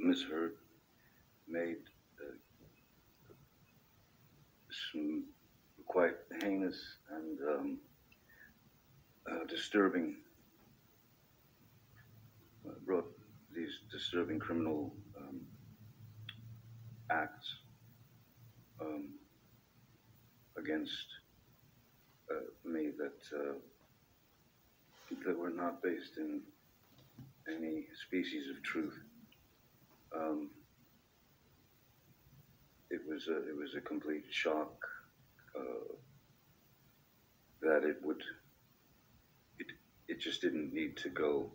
misheard, made some quite heinous and disturbing, brought these disturbing criminal acts um, against me that were not based in any species of truth. Um, it was a complete shock uh, that it it just didn't need to go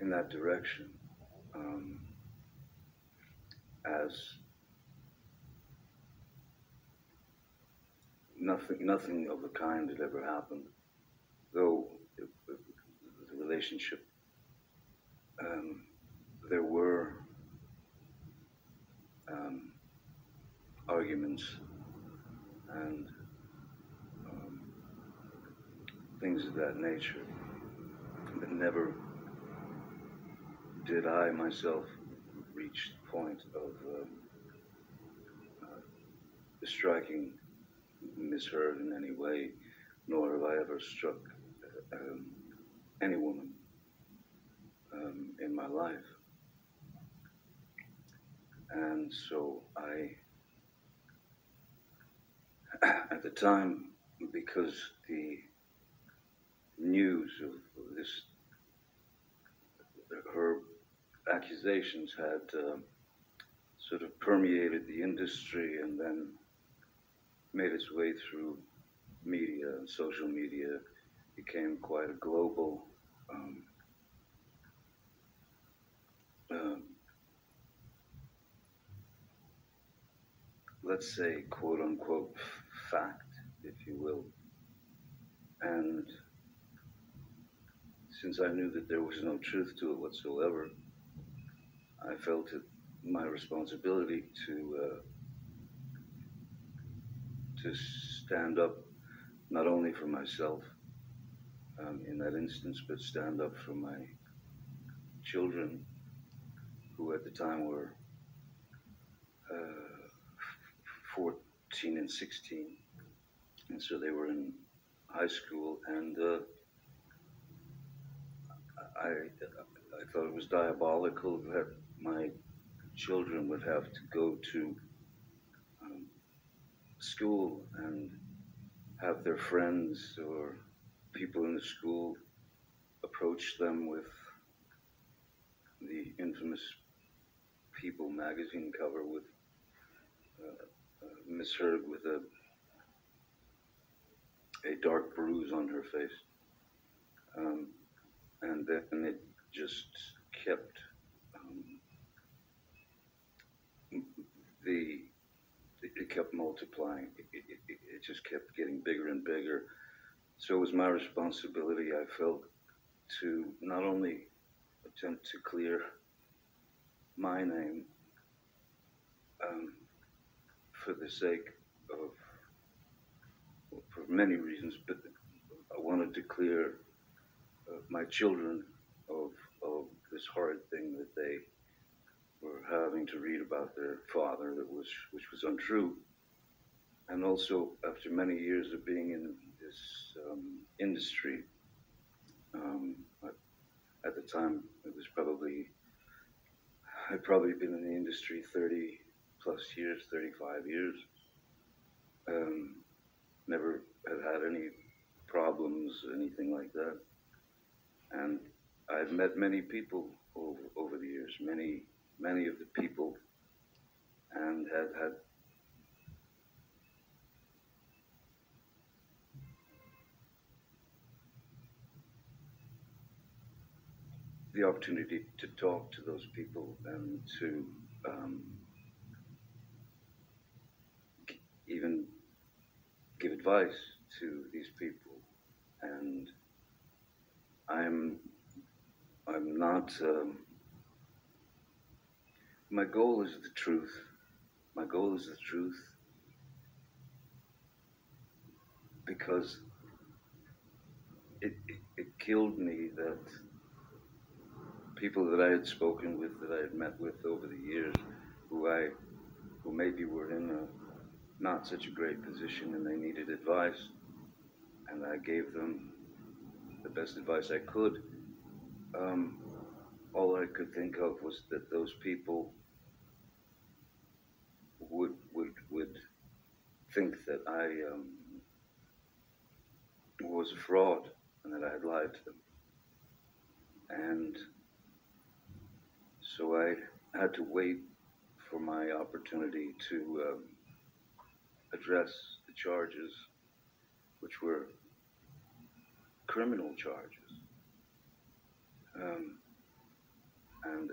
in that direction, um, as nothing of the kind had ever happened. Though the relationship, um, there were um, arguments and um, things of that nature, but never did I myself reach the point of striking misheard in any way, nor have I ever struck um, any woman in my life. And so at the time, because the news of this, her accusations had sort of permeated the industry and then made its way through media and social media, became quite a global, um, um, let's say, quote unquote, fact, if you will. And since I knew that there was no truth to it whatsoever, I felt it my responsibility to stand up not only for myself in that instance, but stand up for my children, who at the time were 14 and 16, and so they were in high school, and I thought it was diabolical that my children would have to go to um, school and have their friends or people in the school approach them with the infamous People magazine cover with Miss Heard with a dark bruise on her face. And then it just kept the it kept multiplying. It just kept getting bigger and bigger. So it was my responsibility, I felt, to not only attempt to clear my name um, for the sake of, well, for many reasons, but I wanted to clear my children of this horrid thing that they were having to read about their father, which was untrue. And also, after many years of being in this industry, um, at the time it was I'd probably been in the industry 30 plus years, 35 years. Never had any problems, anything like that. And I've met many people over the years, many of the people, and had the opportunity to talk to those people and to even give advice to these people. And I'm not. My goal is the truth. My goal is the truth because it killed me that people that I had spoken with, that I had met with over the years, who I who maybe were in a not such a great position and they needed advice, and I gave them the best advice I could. Um, all I could think of was that those people would think that I was a fraud and that I had lied to them, and so I had to wait for my opportunity to address the charges, which were criminal charges, um, and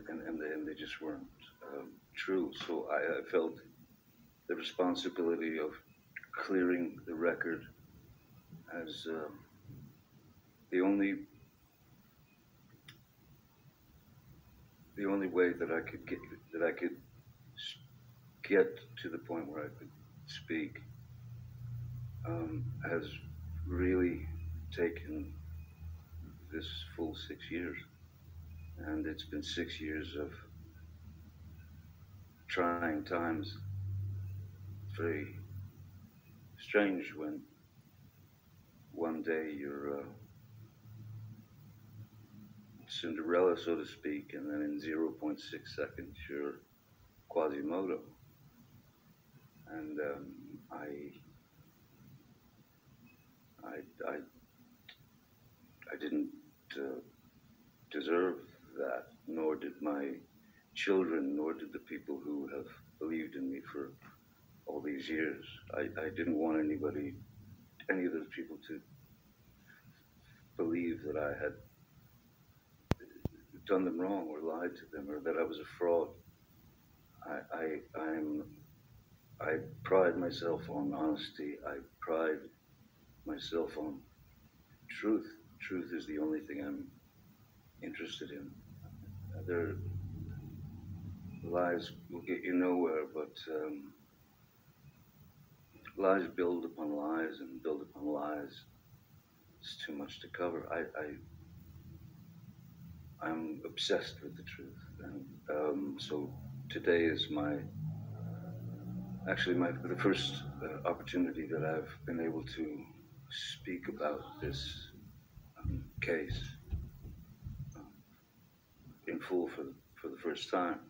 they just weren't true. So I felt the responsibility of clearing the record as the only the only way that I could get to the point where I could speak has really taken this full 6 years, and it's been 6 years of trying times. It's very strange when one day you're Cinderella, so to speak, and then in zero point 0.6 seconds you're Quasimodo. And I, I, I didn't uh, deserve that, nor did my children, nor did the people who have believed in me for all these years. I didn't want any of those people to believe that I had done them wrong or lied to them or that I was a fraud. I pride myself on honesty. I pride myself on truth. Truth is the only thing I'm interested in. Other lies will get you nowhere, but lies build upon lies and build upon lies. It's too much to cover. I'm obsessed with the truth, and so today is the first opportunity that I've been able to speak about this case um, in full for the first time.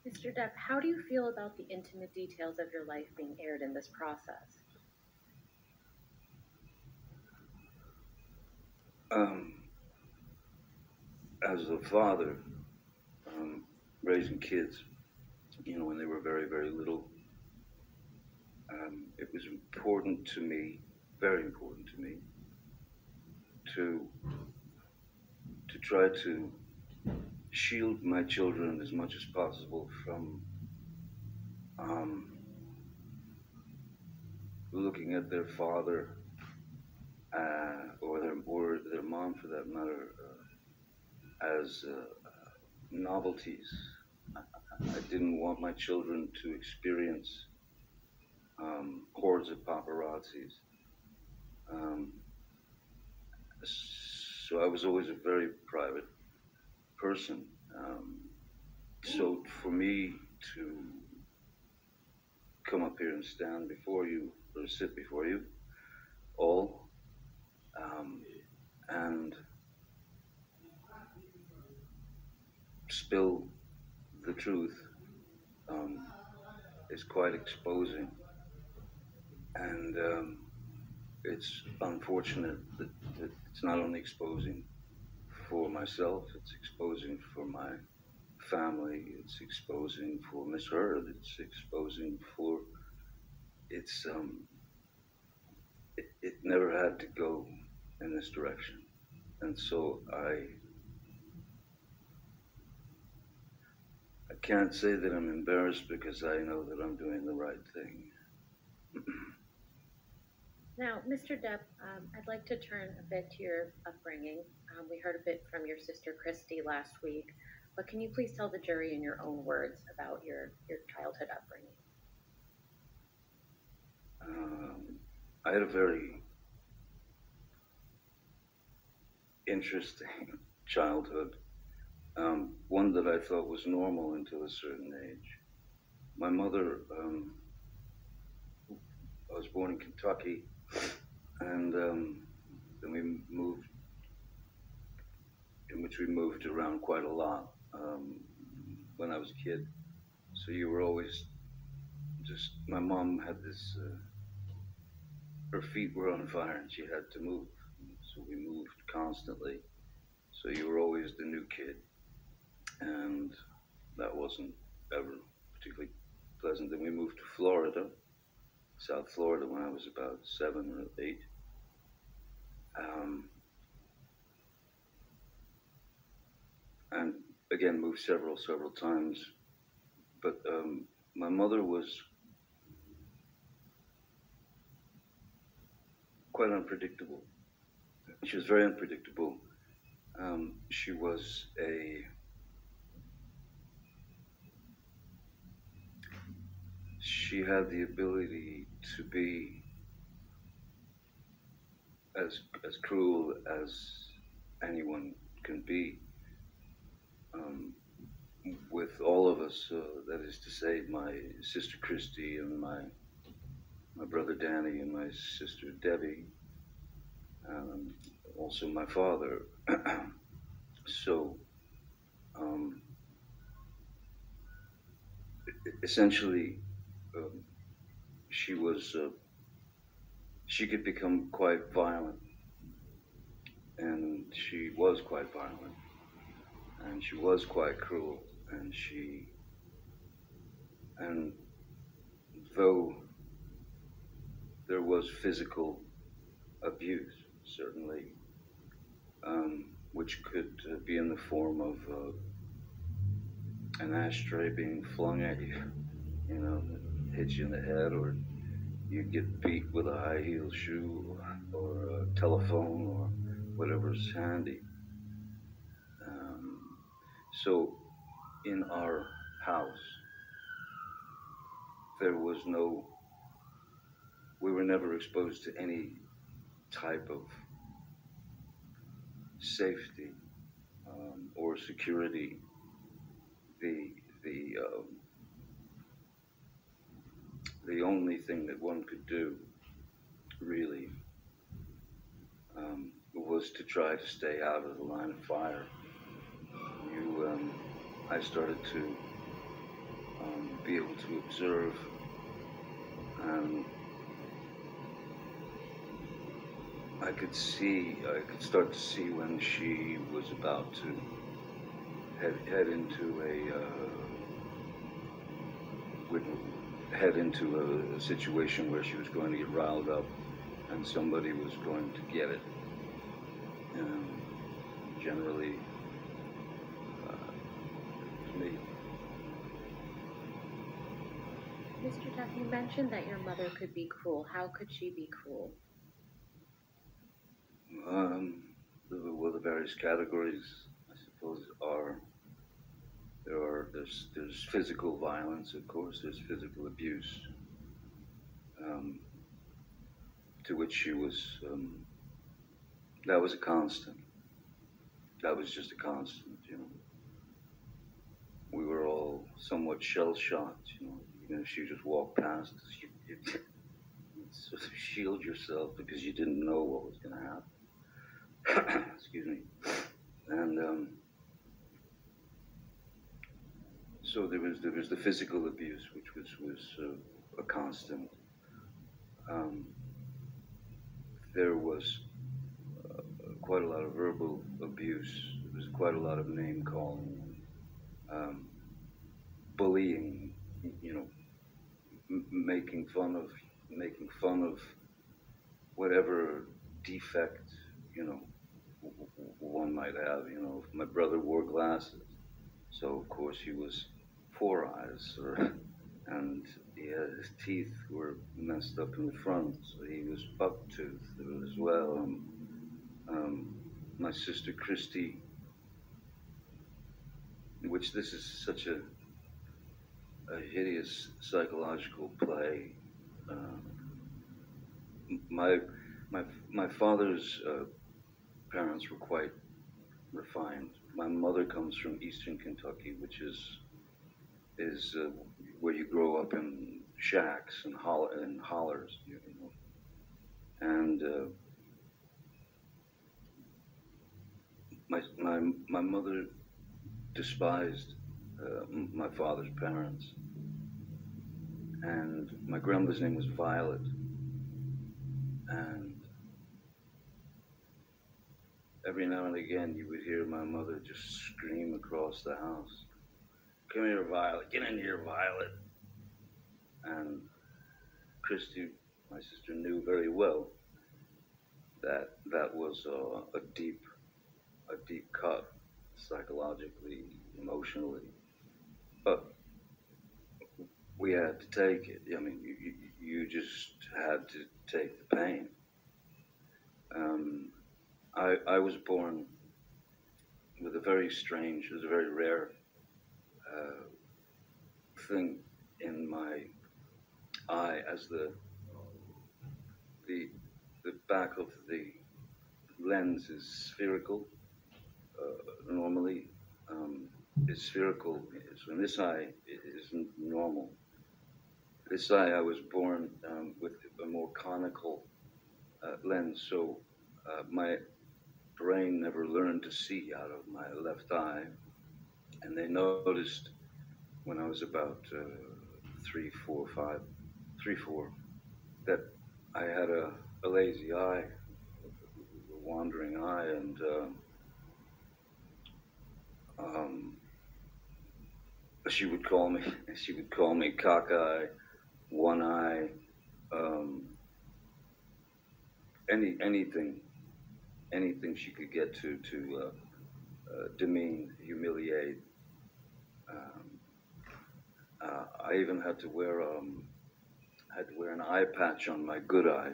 Mr. Depp, how do you feel about the intimate details of your life being aired in this process? Um, as a father, raising kids, when they were very, very little, it was important to me, very important to me, to try to shield my children as much as possible from um, looking at their father or their mom, for that matter, as novelties. I didn't want my children to experience hordes of paparazzis. Um, so I was always a very private person. So for me to come up here and stand before you or sit before you all um, and spill the truth um, is quite exposing. And it's unfortunate that it's not only exposing for myself, it's exposing for my family, it's exposing for Miss Heard, it's exposing for it's it never had to go in this direction. And so I can't say that I'm embarrassed because I know that I'm doing the right thing. Now, Mr. Depp, I'd like to turn a bit to your upbringing. We heard a bit from your sister Christy last week, but can you please tell the jury in your own words about your childhood upbringing? Um, I had a very interesting childhood. One that I thought was normal until a certain age. My mother, I was born in Kentucky, and then we moved, in which we moved around quite a lot when I was a kid. So you were always just, my mom had this, her feet were on fire and she had to move. So we moved constantly. So you were always the new kid, and that wasn't ever particularly pleasant. Then we moved to Florida, South Florida, when I was about 7 or 8. Um, and again, moved several times. But my mother was quite unpredictable. She was very unpredictable. She was a she had the ability to be as cruel as anyone can be, um, with all of us. That is to say, my sister Christy and my brother Danny and my sister Debbie, um, also my father. So um, essentially, um, she was she could become quite violent, and she was quite violent, and she was quite cruel, and though there was physical abuse, certainly, which could be in the form of an ashtray being flung at you, you know, hit you in the head, or you get beat with a high heel shoe or a telephone or whatever's handy. Um, so in our house, there was no, we were never exposed to any type of safety or security. The the the only thing that one could do really was to try to stay out of the line of fire. I started to be able to observe, and I could start to see when she was about to head into would head into a situation where she was going to get riled up, and somebody was going to get it. Um, Generally, me. Mr. Duff, you mentioned that your mother could be cruel. How could she be cruel? Um, well, the various categories, I suppose, are there's physical violence, of course. There's physical abuse, um, to which she was. That was a constant. That was just a constant. We were all somewhat shell shocked. Even if she just walked past us, you sort of shield yourself because you didn't know what was going to happen. Excuse me. And so there was the physical abuse, which was a constant. Um, there was quite a lot of verbal abuse. There was quite a lot of name calling, um, bullying. You know, making fun of whatever defect you know one might have. My brother wore glasses, so of course he was four eyes, and his teeth were messed up in the front, so he was buck-toothed as well. Um, my sister Christy, which this is such a hideous psychological play. Uh, my my my father's parents were quite refined. My mother comes from Eastern Kentucky, which is where you grow up in shacks and hollers, you know. And my mother despised my father's parents, and my grandmother's name was Violet, and every now and again you would hear my mother just scream across the house, "Come here, Violet! Get in here, Violet!" And Christy, my sister, knew very well that that was a deep cut, psychologically, emotionally. But we had to take it. I mean, you just had to take the pain. Um, I was born with a very strange, it was a very rare uh, thing in my eye, as the the back of the lens is spherical. Normally, um, is spherical. So in this eye, it isn't normal. This eye, I was born with a more conical lens, so my brain never learned to see out of my left eye. And they noticed when I was about three, four, five, 3, 4, that I had a lazy eye, a wandering eye, and um, she would call me, she would call me cockeye, one eye, um, anything, anything she could get to demean, humiliate. Um, I even had to wear an eye patch on my good eye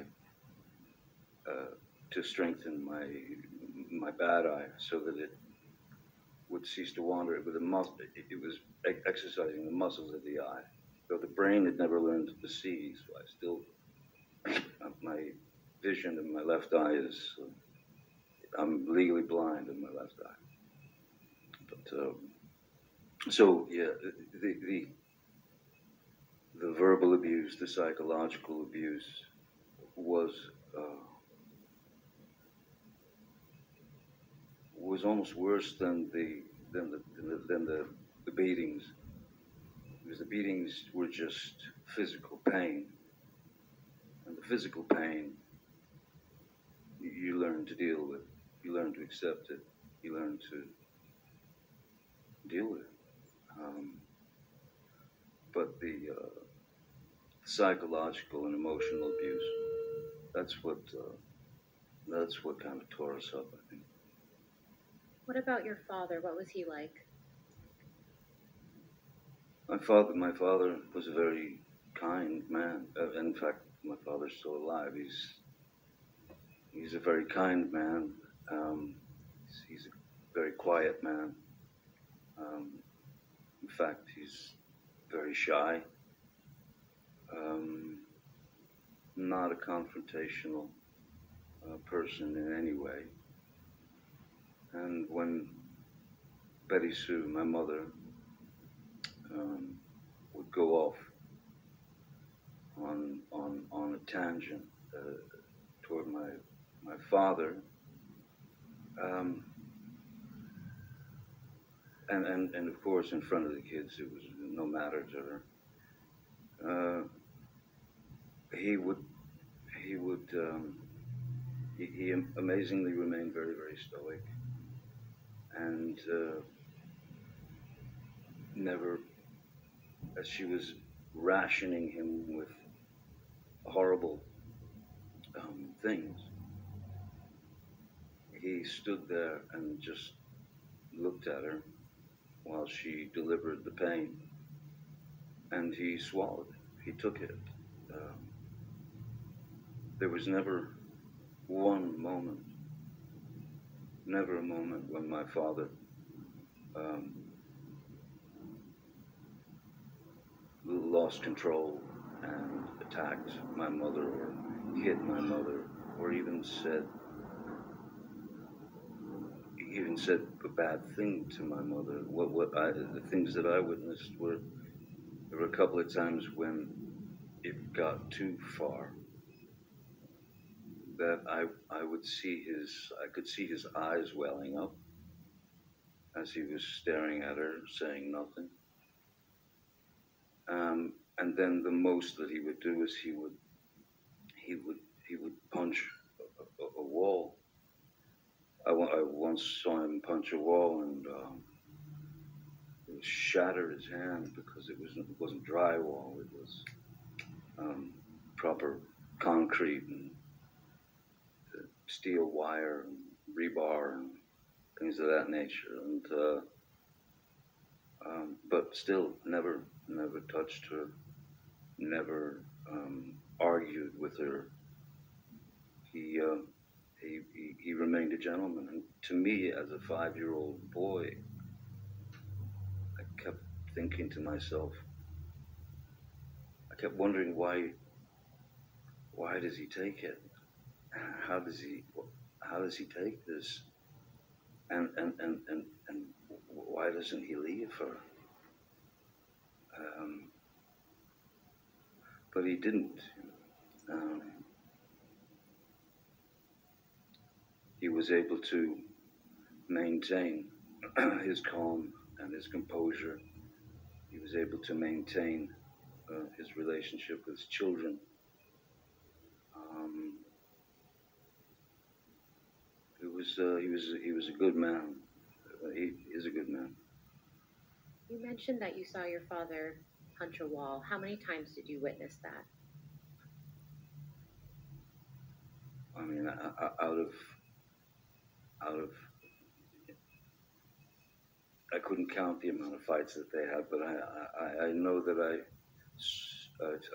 to strengthen my bad eye, so that it would cease to wander. With a muscle, it was exercising the muscles of the eye. So the brain had never learned to see. So I still, my vision in my left eye is, I'm legally blind in my left eye. But so yeah, the the verbal abuse, the psychological abuse was uh, was almost worse than the beatings, because the beatings were just physical pain, and the physical pain you learn to deal with, you learn to accept it, you learn to deal with it. Um, but the psychological and emotional abuse, that's what kind of tore us up, I think. What about your father? What was he like? My father was a very kind man. In fact, my father's still alive. He's a very kind man. Um, he's a very quiet man. Um, in fact, he's very shy. Um, not a confrontational person in any way. And when Betty Sue, my mother, um, would go off on a tangent toward my father, um, and of course in front of the kids it was no matter to her. Uh, he would he would he amazingly remained very, very stoic, and never, as she was rationing him with horrible things, he stood there and just looked at her while she delivered the pain, and he swallowed it. He took it. Um, there was never one moment, never a moment when my father um, lost control and attacked my mother or hit my mother or even said even said a bad thing to my mother. The things that I witnessed were there were a couple of times when it got too far that I would see I could see his eyes welling up as he was staring at her, saying nothing. And then the most that he would do is he would he would punch a wall. I once saw him punch a wall and shatter his hand because it wasn't drywall. It was um, proper concrete and steel wire and rebar and things of that nature. And but still, never touched her, never argued with her. He, uh, he remained a gentleman. And to me, as a 5-year-old boy, I kept thinking to myself, I kept wondering why does he take it? How does he how does he take this? And why doesn't he leave her? Um, but he didn't. Um, he was able to maintain his calm and his composure. He was able to maintain his relationship with his children. Um, he was a good man. He is a good man. You mentioned that you saw your father punch a wall. How many times did you witness that? I mean, out of I couldn't count the amount of fights that they had, but I know that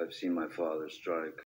I've seen my father strike